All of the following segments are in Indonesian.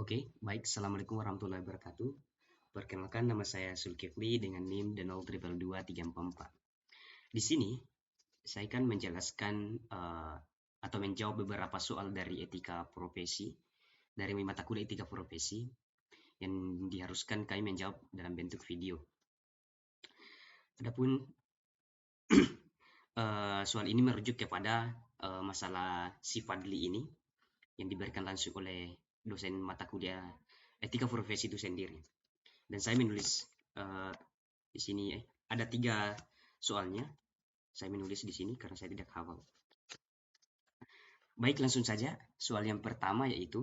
Oke, baik. Assalamualaikum warahmatullahi wabarakatuh. Perkenalkan, nama saya Zulkifli dengan NIM 0222344. Di sini, saya akan menjelaskan atau menjawab beberapa soal dari etika profesi, dari mata kuliah etika profesi, yang diharuskan kami menjawab dalam bentuk video. Adapun soal ini merujuk kepada masalah si Fadli ini, yang diberikan langsung oleh dosen mata kuliah etika profesi itu sendiri. Dan saya menulis di sini ada 3 soalnya. Saya menulis di sini karena saya tidak hafal. Baik, langsung saja. Soal yang pertama yaitu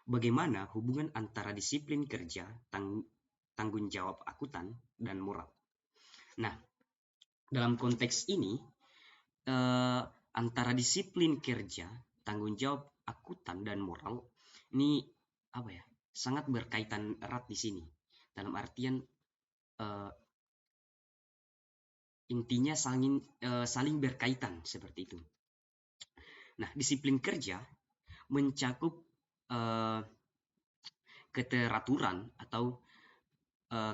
bagaimana hubungan antara disiplin kerja, tanggung jawab akuntan, dan moral. Nah, dalam konteks ini antara disiplin kerja, tanggung jawab akuntan, dan moral ini apa ya? Sangat berkaitan erat di sini. Dalam artian intinya saling berkaitan seperti itu. Nah, disiplin kerja mencakup keteraturan atau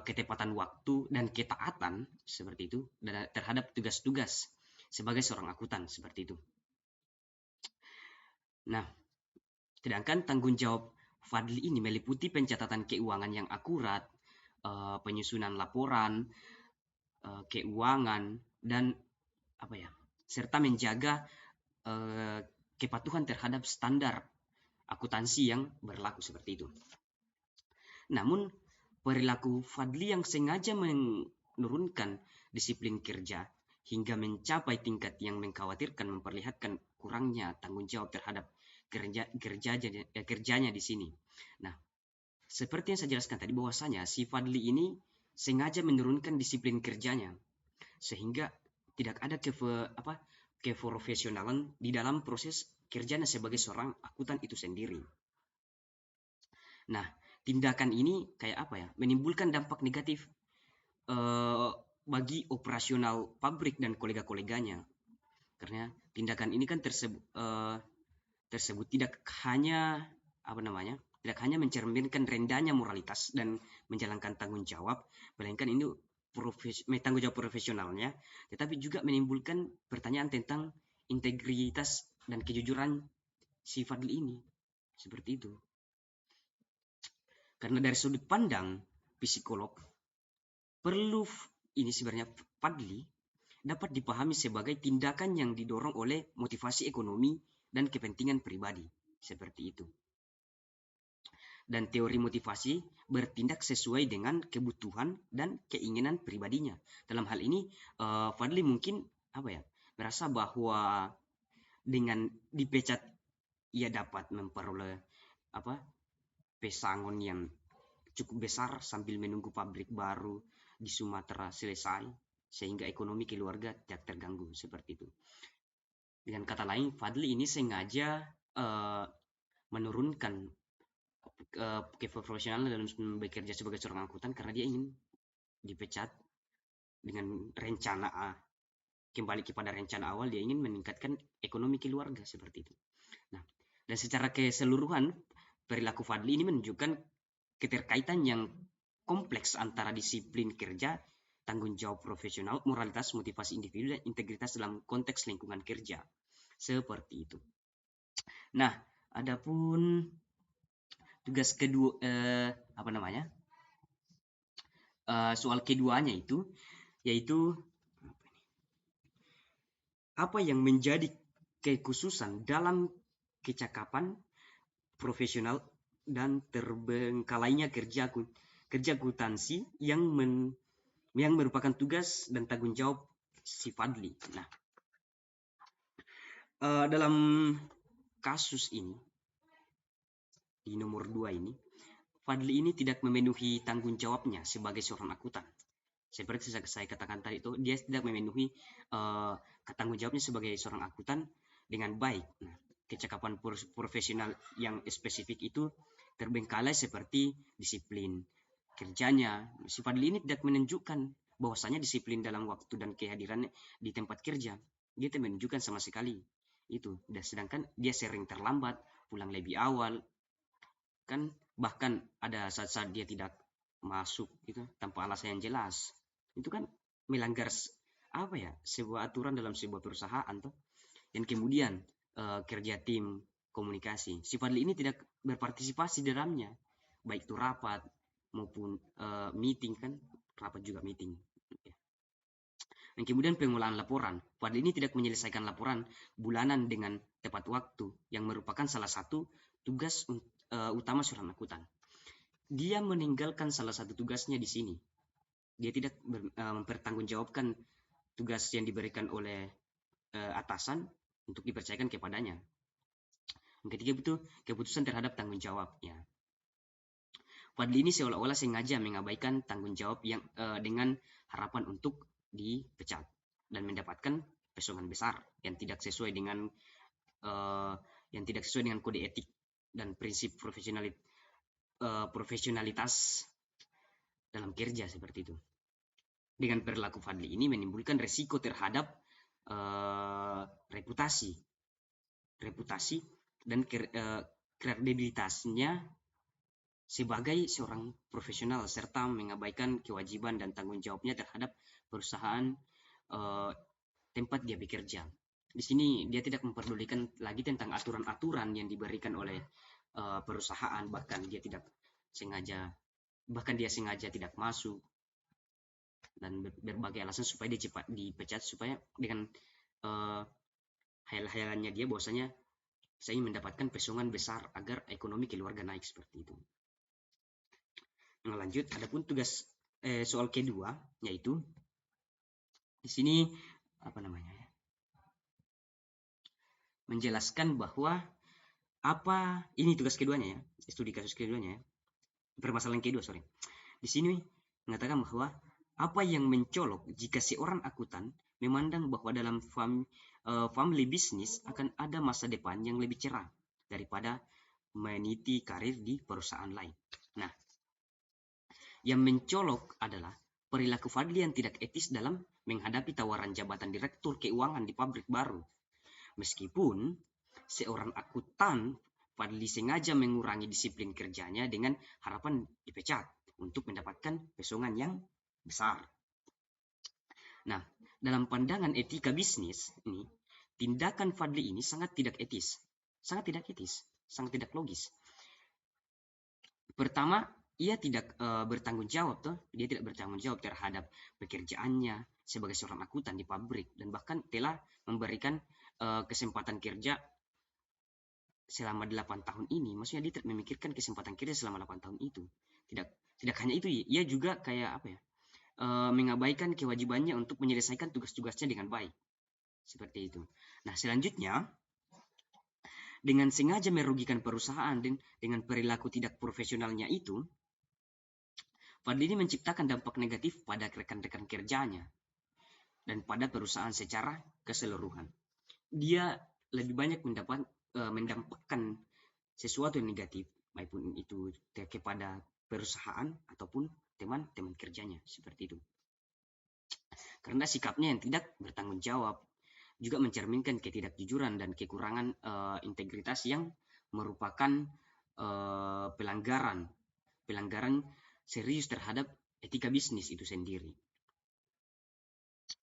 ketepatan waktu dan ketaatan seperti itu terhadap tugas-tugas sebagai seorang akuntan seperti itu. Nah, sedangkan tanggung jawab Fadli ini meliputi pencatatan keuangan yang akurat, penyusunan laporan keuangan, dan apa ya, serta menjaga kepatuhan terhadap standar akuntansi yang berlaku seperti itu. Namun, perilaku Fadli yang sengaja menurunkan disiplin kerja hingga mencapai tingkat yang mengkhawatirkan memperlihatkan kurangnya tanggung jawab terhadap kerjanya di sini. Nah, seperti yang saya jelaskan tadi bahwasanya si Fadli ini sengaja menurunkan disiplin kerjanya sehingga tidak ada keprofesionalan di dalam proses kerjanya sebagai seorang akuntan itu sendiri. Nah, tindakan ini kayak apa ya? Menimbulkan dampak negatif bagi operasional pabrik dan kolega-koleganya. Karena tindakan ini kan tersebut tidak hanya tidak hanya mencerminkan rendahnya moralitas dan menjalankan tanggung jawab, melainkan ini tanggung jawab profesionalnya, tetapi juga menimbulkan pertanyaan tentang integritas dan kejujuran si Fadli ini. Seperti itu. Karena dari sudut pandang psikolog, perlu ini sebenarnya Fadli dapat dipahami sebagai tindakan yang didorong oleh motivasi ekonomi dan kepentingan pribadi. Seperti itu. Dan teori motivasi bertindak sesuai dengan kebutuhan dan keinginan pribadinya. Dalam hal ini, Fadli mungkin merasa bahwa dengan dipecat ia dapat memperoleh pesangon yang cukup besar sambil menunggu pabrik baru di Sumatera selesai, sehingga ekonomi keluarga tidak terganggu seperti itu. Dengan kata lain, Fadli ini sengaja menurunkan keprofesionalan dalam bekerja sebagai seorang akuntan karena dia ingin dipecat dengan rencana kembali kepada rencana awal, dia ingin meningkatkan ekonomi keluarga seperti itu. Nah, dan secara keseluruhan perilaku Fadli ini menunjukkan keterkaitan yang kompleks antara disiplin kerja, tanggung jawab profesional, moralitas, motivasi individu, dan integritas dalam konteks lingkungan kerja. Seperti itu. Nah, adapun tugas kedua soal keduanya itu yaitu apa yang menjadi kekhususan dalam kecakapan profesional dan terbengkalainya kerja akuntansi yang merupakan tugas dan tanggung jawab si Fadli. Nah, dalam kasus ini di nomor 2 ini, Fadli ini tidak memenuhi tanggung jawabnya sebagai seorang akuntan. Seperti saya katakan tadi itu, dia tidak memenuhi tanggung jawabnya sebagai seorang akuntan dengan baik. Nah, kecakapan profesional yang spesifik itu terbengkalai seperti disiplin kerjanya. Si Fadli ini tidak menunjukkan bahwasanya disiplin dalam waktu dan kehadirannya di tempat kerja. Dia tidak menunjukkan sama sekali itu. Dan sedangkan dia sering terlambat, pulang lebih awal. Kan bahkan ada saat-saat dia tidak masuk gitu tanpa alasan yang jelas. Itu kan melanggar apa ya, sebuah aturan dalam sebuah perusahaan tuh. Dan kemudian kerja tim komunikasi. Si Fadli ini tidak berpartisipasi di dalamnya, baik itu rapat maupun meeting kan, rapat juga meeting. Dan kemudian pengolahan laporan. Fadli ini tidak menyelesaikan laporan bulanan dengan tepat waktu, yang merupakan salah satu tugas utama seorang akuntan. Dia meninggalkan salah satu tugasnya di sini. Dia tidak mempertanggungjawabkan tugas yang diberikan oleh atasan untuk dipercayakan kepadanya. Yang ketiga itu keputusan terhadap tanggung jawabnya. Fadli ini seolah-olah sengaja mengabaikan tanggung jawab yang dengan harapan untuk dipecat dan mendapatkan pesangon besar yang tidak sesuai dengan kode etik dan prinsip profesionalitas dalam kerja seperti itu. Dengan perilaku Fadli ini menimbulkan resiko terhadap reputasi dan kredibilitasnya sebagai seorang profesional, serta mengabaikan kewajiban dan tanggung jawabnya terhadap perusahaan tempat dia bekerja. Di sini dia tidak memperdulikan lagi tentang aturan-aturan yang diberikan oleh perusahaan, bahkan dia sengaja tidak masuk, dan berbagai alasan supaya dia cepat dipecat, supaya dengan hayal-hayalannya dia bahwasanya saya ingin mendapatkan pesangon besar agar ekonomi keluarga naik seperti itu. Nah, lanjut, adapun tugas soal kedua, yaitu di sini menjelaskan bahwa ini tugas keduanya ya, studi kasus keduanya ya, permasalahan kedua di sini mengatakan bahwa apa yang mencolok jika seorang akuntan memandang bahwa dalam family business akan ada masa depan yang lebih cerah daripada meniti karir di perusahaan lain. Nah, yang mencolok adalah perilaku Fadli yang tidak etis dalam menghadapi tawaran jabatan direktur keuangan di pabrik baru. Meskipun seorang akuntan, Fadli sengaja mengurangi disiplin kerjanya dengan harapan dipecat untuk mendapatkan pesangon yang besar. Nah, dalam pandangan etika bisnis ini, tindakan Fadli ini sangat tidak etis, sangat tidak logis. Pertama, ia tidak bertanggung jawab dia tidak bertanggung jawab terhadap pekerjaannya sebagai seorang akuntan di pabrik, dan bahkan telah memberikan kesempatan kerja selama 8 tahun ini. Maksudnya dia tidak memikirkan kesempatan kerja selama 8 tahun itu. Tidak hanya itu, ia juga kayak mengabaikan kewajibannya untuk menyelesaikan tugas-tugasnya dengan baik. Seperti itu. Nah, selanjutnya, dengan sengaja merugikan perusahaan dan dengan perilaku tidak profesionalnya itu, Fadli ini menciptakan dampak negatif pada rekan-rekan kerjanya dan pada perusahaan secara keseluruhan. Dia lebih banyak mendampakkan sesuatu yang negatif, maupun itu kepada perusahaan ataupun teman-teman kerjanya, seperti itu. Karena sikapnya yang tidak bertanggung jawab juga mencerminkan ketidakjujuran dan kekurangan integritas yang merupakan pelanggaran serius terhadap etika bisnis itu sendiri.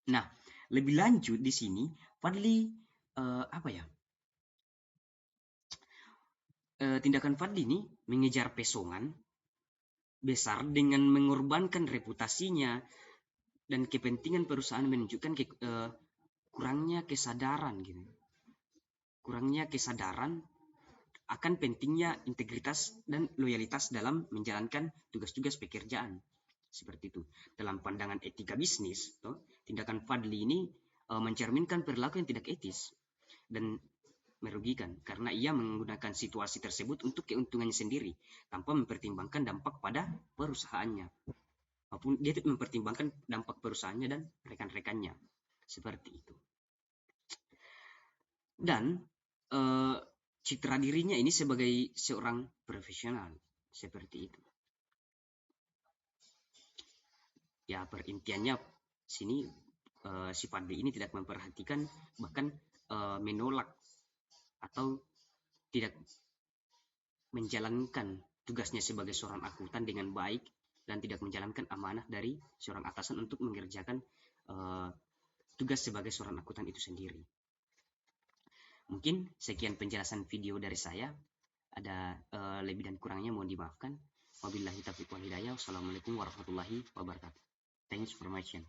Nah, lebih lanjut di sini Fadli tindakan Fadli ini mengejar pesangon besar dengan mengorbankan reputasinya dan kepentingan perusahaan, menunjukkan kurangnya kesadaran akan pentingnya integritas dan loyalitas dalam menjalankan tugas-tugas pekerjaan. Seperti itu. Dalam pandangan etika bisnis, tindakan Fadli ini mencerminkan perilaku yang tidak etis dan merugikan, karena ia menggunakan situasi tersebut untuk keuntungannya sendiri tanpa mempertimbangkan dampak pada perusahaannya, maupun dia tidak mempertimbangkan dampak perusahaannya dan rekan-rekannya. Seperti itu. Dan citra dirinya ini sebagai seorang profesional, seperti itu. Ya, perintiannya sini si Fadli ini tidak memperhatikan, bahkan menolak atau tidak menjalankan tugasnya sebagai seorang akuntan dengan baik dan tidak menjalankan amanah dari seorang atasan untuk mengerjakan tugas sebagai seorang akuntan itu sendiri. Mungkin sekian penjelasan video dari saya. Ada lebih dan kurangnya mohon dimaafkan. Wabillahi taufiq wal hidayah. Wassalamualaikum warahmatullahi wabarakatuh. Thanks for watching.